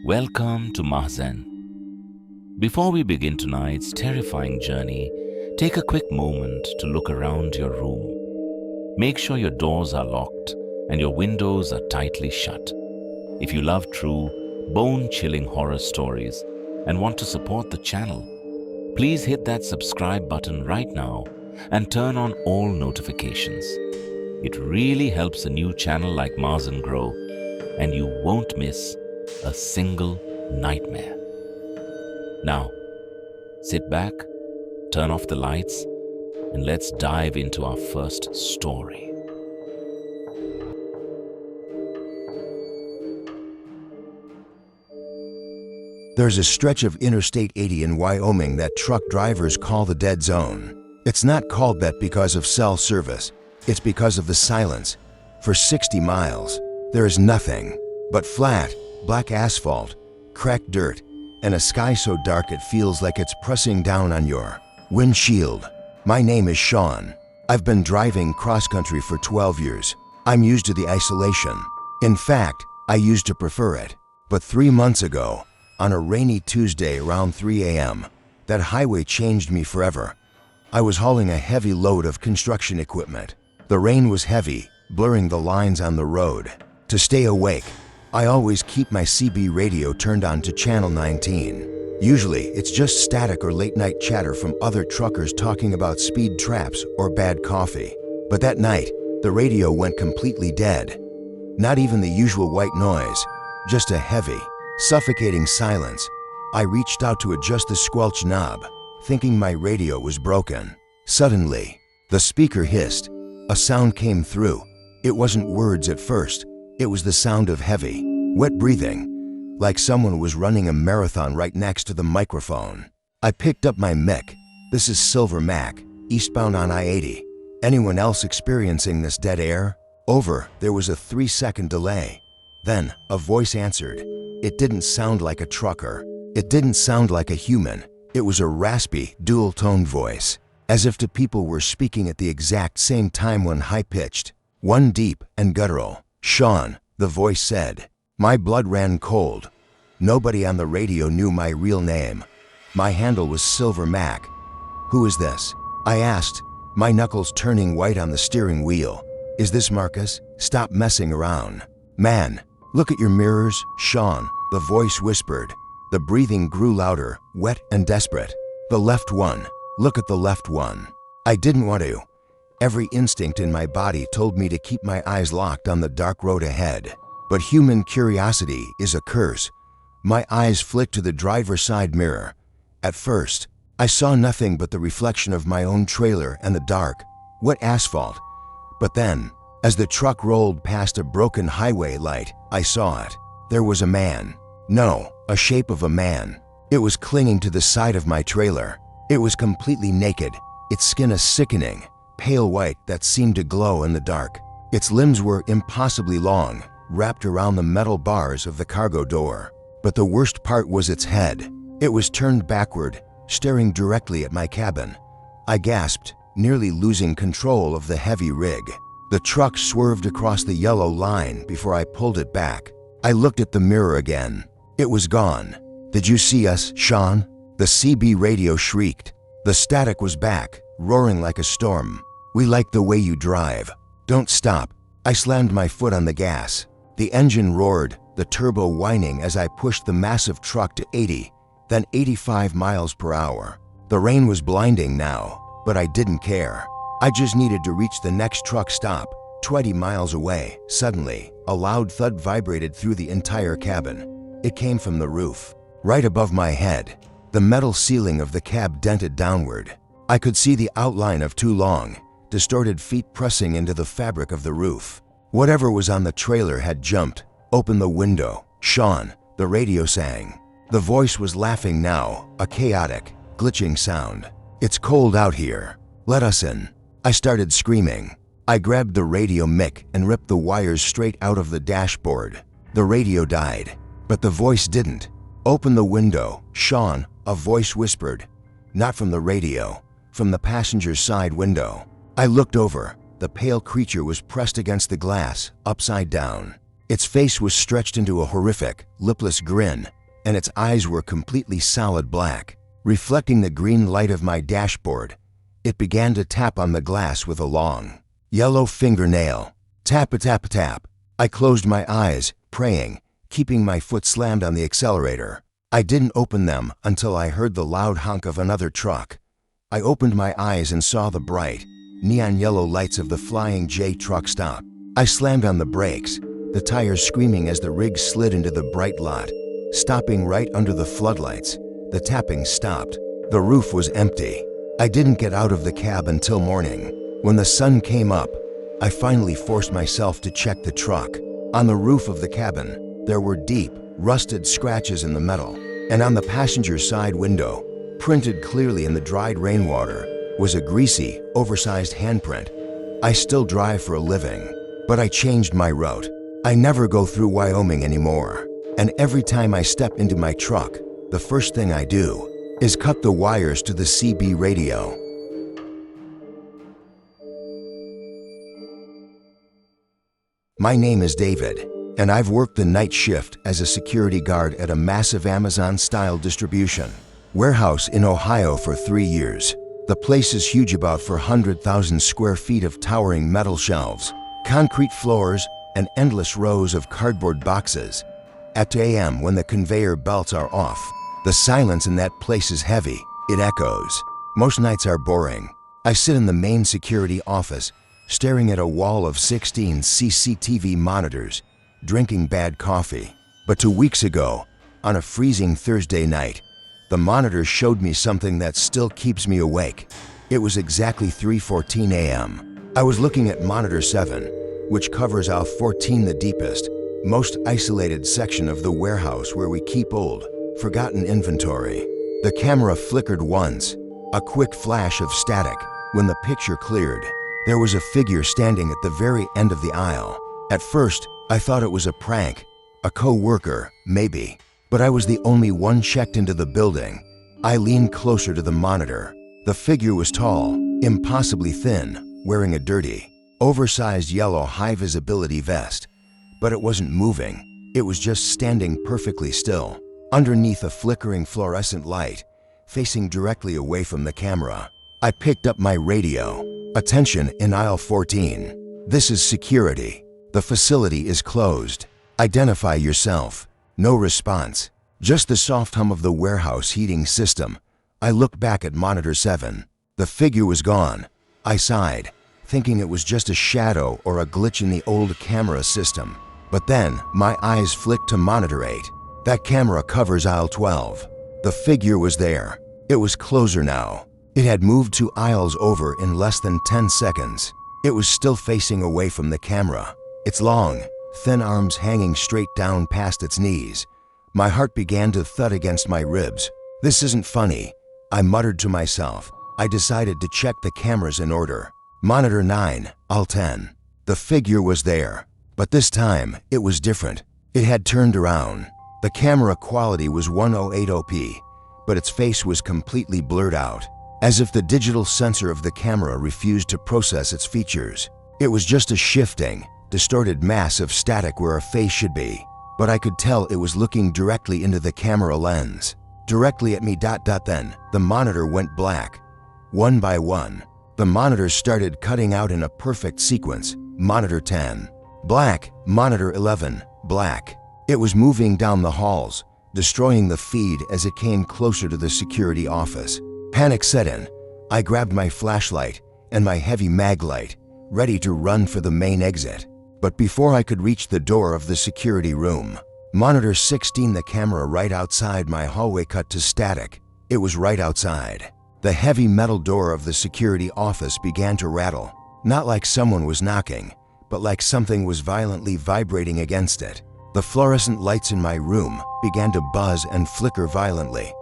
Welcome to MAHZEN. Before we begin tonight's terrifying journey, take a quick moment to look around your room. Make sure your doors are locked and your windows are tightly shut. If you love true, bone-chilling horror stories and want to support the channel, please hit that subscribe button right now and turn on all notifications. It really helps a new channel like MAHZEN grow, and you won't miss a single nightmare. Now, sit back, turn off the lights, and let's dive into our first story. There's a stretch of Interstate 80 in Wyoming that truck drivers call the dead zone. It's not called that because of cell service. It's because of the silence. For 60 miles, there is nothing but flat, black asphalt, cracked dirt, and a sky so dark it feels like it's pressing down on your windshield. My name is Sean. I've been driving cross-country for 12 years. I'm used to the isolation. In fact, I used to prefer it. But 3 months ago, on a rainy Tuesday around 3 a.m., that highway changed me forever. I was hauling a heavy load of construction equipment. The rain was heavy, blurring the lines on the road. To stay awake, I always keep my CB radio turned on to channel 19. Usually, it's just static or late-night chatter from other truckers talking about speed traps or bad coffee. But that night, the radio went completely dead. Not even the usual white noise, just a heavy, suffocating silence. I reached out to adjust the squelch knob, thinking my radio was broken. Suddenly, the speaker hissed. A sound came through. It wasn't words at first. It was the sound of heavy, wet breathing, like someone was running a marathon right next to the microphone. I picked up my mic. This is Silver Mac, eastbound on I-80. Anyone else experiencing this dead air? Over. There was a 3-second delay. Then, a voice answered. It didn't sound like a trucker. It didn't sound like a human. It was a raspy, dual-toned voice, as if two people were speaking at the exact same time, one high-pitched, one deep and guttural. Sean, the voice said. My blood ran cold. Nobody on the radio knew my real name. My handle was Silver Mac. Who is this? I asked, my knuckles turning white on the steering wheel. Is this Marcus? Stop messing around. Man, look at your mirrors, Sean, the voice whispered. The breathing grew louder, wet and desperate. The left one. Look at the left one. I didn't want to. Every instinct in my body told me to keep my eyes locked on the dark road ahead. But human curiosity is a curse. My eyes flicked to the driver's side mirror. At first, I saw nothing but the reflection of my own trailer and the dark, wet asphalt. But then, as the truck rolled past a broken highway light, I saw it. There was a man. No, a shape of a man. It was clinging to the side of my trailer. It was completely naked, its skin a sickening, pale white that seemed to glow in the dark. Its limbs were impossibly long, wrapped around the metal bars of the cargo door. But the worst part was its head. It was turned backward, staring directly at my cabin. I gasped, nearly losing control of the heavy rig. The truck swerved across the yellow line before I pulled it back. I looked at the mirror again. It was gone. Did you see us, Sean? The CB radio shrieked. The static was back, roaring like a storm. We like the way you drive. Don't stop. I slammed my foot on the gas. The engine roared, the turbo whining as I pushed the massive truck to 80, then 85 miles per hour. The rain was blinding now, but I didn't care. I just needed to reach the next truck stop, 20 miles away. Suddenly, a loud thud vibrated through the entire cabin. It came from the roof, right above my head. The metal ceiling of the cab dented downward. I could see the outline of two long, distorted feet pressing into the fabric of the roof. Whatever was on the trailer had jumped. Open the window, Sean, the radio sang. The voice was laughing now, a chaotic, glitching sound. It's cold out here. Let us in. I started screaming. I grabbed the radio mic and ripped the wires straight out of the dashboard. The radio died, but the voice didn't. Open the window, Sean, a voice whispered. Not from the radio, from the passenger side window. I looked over. The pale creature was pressed against the glass, upside down. Its face was stretched into a horrific, lipless grin, and its eyes were completely solid black. Reflecting the green light of my dashboard, it began to tap on the glass with a long, yellow fingernail. Tap-a-tap-a-tap. I closed my eyes, praying, keeping my foot slammed on the accelerator. I didn't open them until I heard the loud honk of another truck. I opened my eyes and saw the bright, neon yellow lights of the Flying J truck stop. I slammed on the brakes, the tires screaming as the rig slid into the bright lot, stopping right under the floodlights. The tapping stopped. The roof was empty. I didn't get out of the cab until morning. When the sun came up, I finally forced myself to check the truck. On the roof of the cabin, there were deep, rusted scratches in the metal, and on the passenger side window, printed clearly in the dried rainwater, was a greasy, oversized handprint. I still drive for a living, but I changed my route. I never go through Wyoming anymore, and every time I step into my truck, the first thing I do is cut the wires to the CB radio. My name is David, and I've worked the night shift as a security guard at a massive Amazon-style distribution warehouse in Ohio for 3 years. The place is huge, about 400,000 square feet of towering metal shelves, concrete floors, and endless rows of cardboard boxes. At 2 a.m. when the conveyor belts are off, the silence in that place is heavy. It echoes. Most nights are boring. I sit in the main security office, staring at a wall of 16 CCTV monitors, drinking bad coffee. But 2 weeks ago, on a freezing Thursday night, the monitor showed me something that still keeps me awake. It was exactly 3:14 a.m. I was looking at monitor 7, which covers aisle 14, the deepest, most isolated section of the warehouse where we keep old, forgotten inventory. The camera flickered once, a quick flash of static. When the picture cleared, there was a figure standing at the very end of the aisle. At first, I thought it was a prank, a co-worker, maybe. But I was the only one checked into the building. I leaned closer to the monitor. The figure was tall, impossibly thin, wearing a dirty, oversized yellow high-visibility vest. But it wasn't moving. It was just standing perfectly still, underneath a flickering fluorescent light, facing directly away from the camera. I picked up my radio. Attention in aisle 14. This is security. The facility is closed. Identify yourself. No response. Just the soft hum of the warehouse heating system. I looked back at monitor 7. The figure was gone. I sighed, thinking it was just a shadow or a glitch in the old camera system. But then, my eyes flicked to monitor 8. That camera covers aisle 12. The figure was there. It was closer now. It had moved 2 aisles over in less than 10 seconds. It was still facing away from the camera, its long, thin arms hanging straight down past its knees. My heart began to thud against my ribs. This isn't funny, I muttered to myself. I decided to check the cameras in order. Monitor 9, aisle 10. The figure was there, but this time it was different. It had turned around. The camera quality was 1080p, but its face was completely blurred out, as if the digital sensor of the camera refused to process its features. It was just a shifting, distorted mass of static where a face should be, but I could tell it was looking directly into the camera lens, directly at me. Then, the monitor went black. One by one, the monitors started cutting out in a perfect sequence. Monitor 10, black. Monitor 11, black. It was moving down the halls, destroying the feed as it came closer to the security office. Panic set in. I grabbed my flashlight and my heavy mag light, ready to run for the main exit. But before I could reach the door of the security room, monitor 16, the camera right outside my hallway, cut to static. It was right outside. The heavy metal door of the security office began to rattle, not like someone was knocking, but like something was violently vibrating against it. The fluorescent lights in my room began to buzz and flicker violently.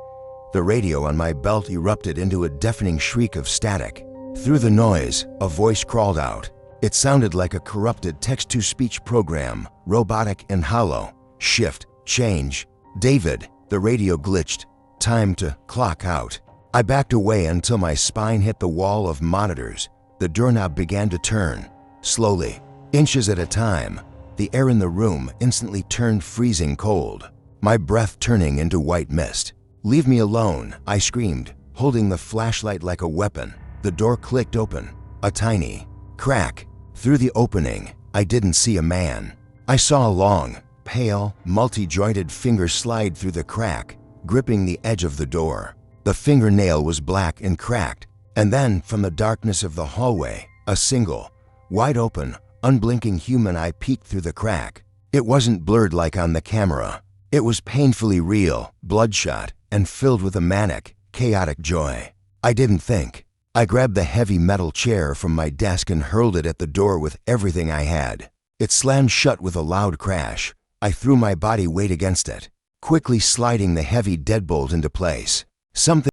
The radio on my belt erupted into a deafening shriek of static. Through the noise, a voice crawled out. It sounded like a corrupted text-to-speech program, robotic and hollow. Shift, change. David, the radio glitched. Time to clock out. I backed away until my spine hit the wall of monitors. The doorknob began to turn, slowly, inches at a time. The air in the room instantly turned freezing cold, my breath turning into white mist. "Leave me alone," I screamed, holding the flashlight like a weapon. The door clicked open, a tiny crack. Through the opening, I didn't see a man. I saw a long, pale, multi-jointed finger slide through the crack, gripping the edge of the door. The fingernail was black and cracked, and then, from the darkness of the hallway, a single, wide-open, unblinking human eye peeked through the crack. It wasn't blurred like on the camera. It was painfully real, bloodshot, and filled with a manic, chaotic joy. I didn't think. I grabbed the heavy metal chair from my desk and hurled it at the door with everything I had. It slammed shut with a loud crash. I threw my body weight against it, quickly sliding the heavy deadbolt into place. Something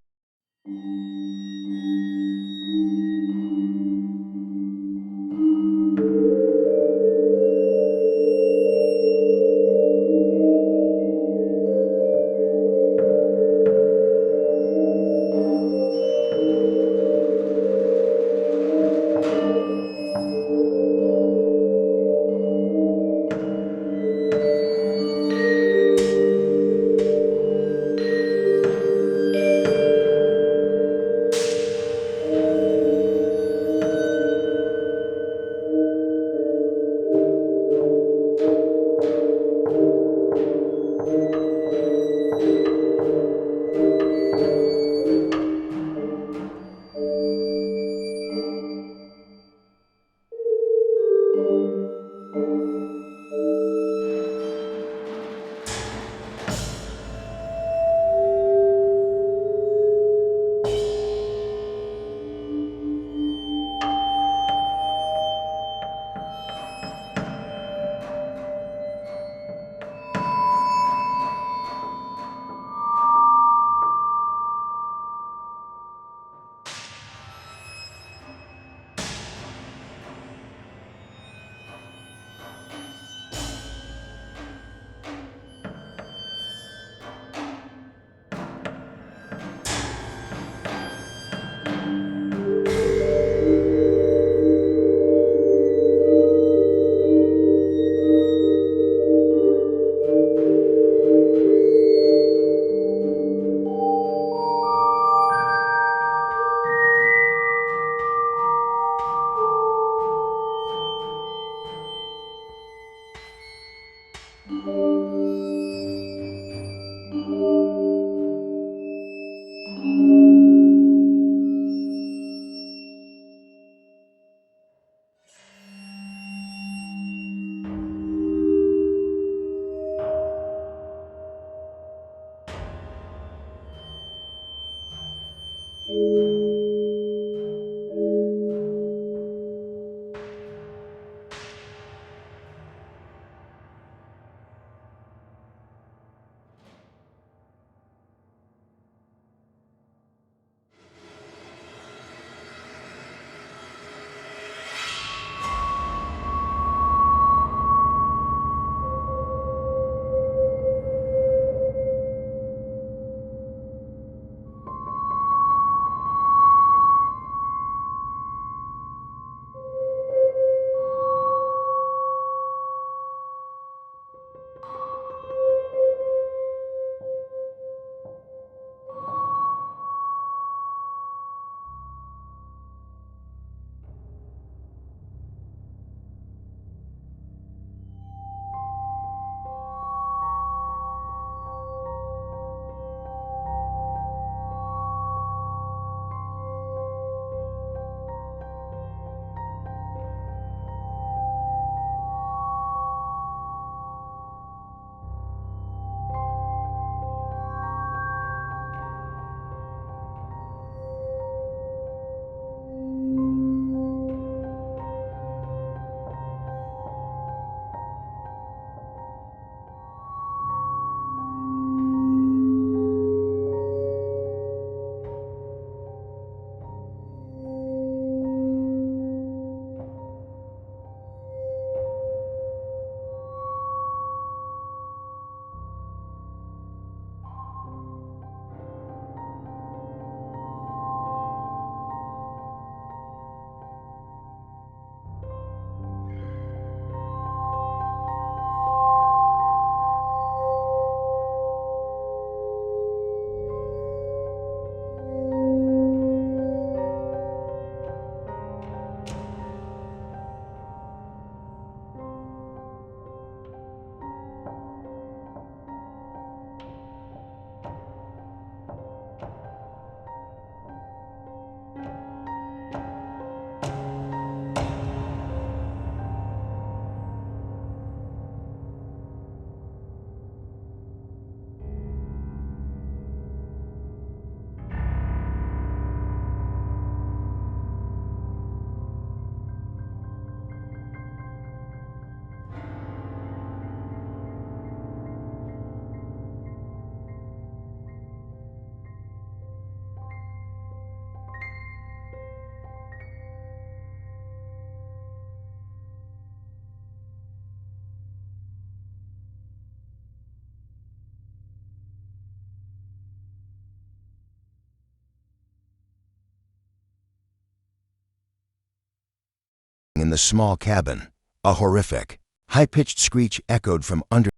in the small cabin. A horrific, high-pitched screech echoed from under.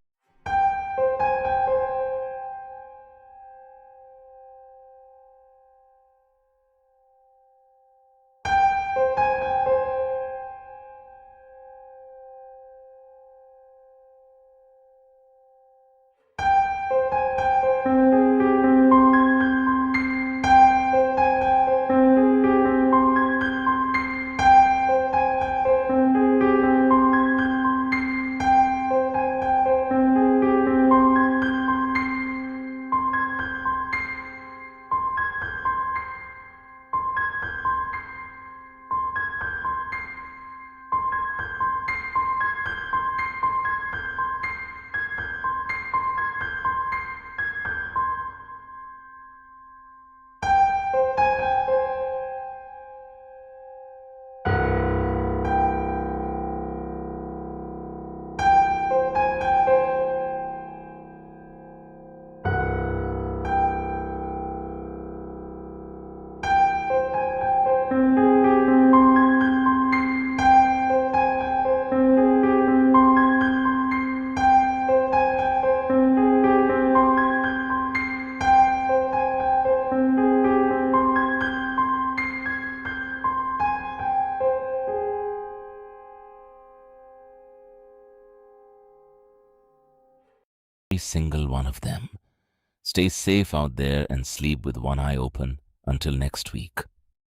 Every single one of them. Stay safe out there and sleep with one eye open until next week.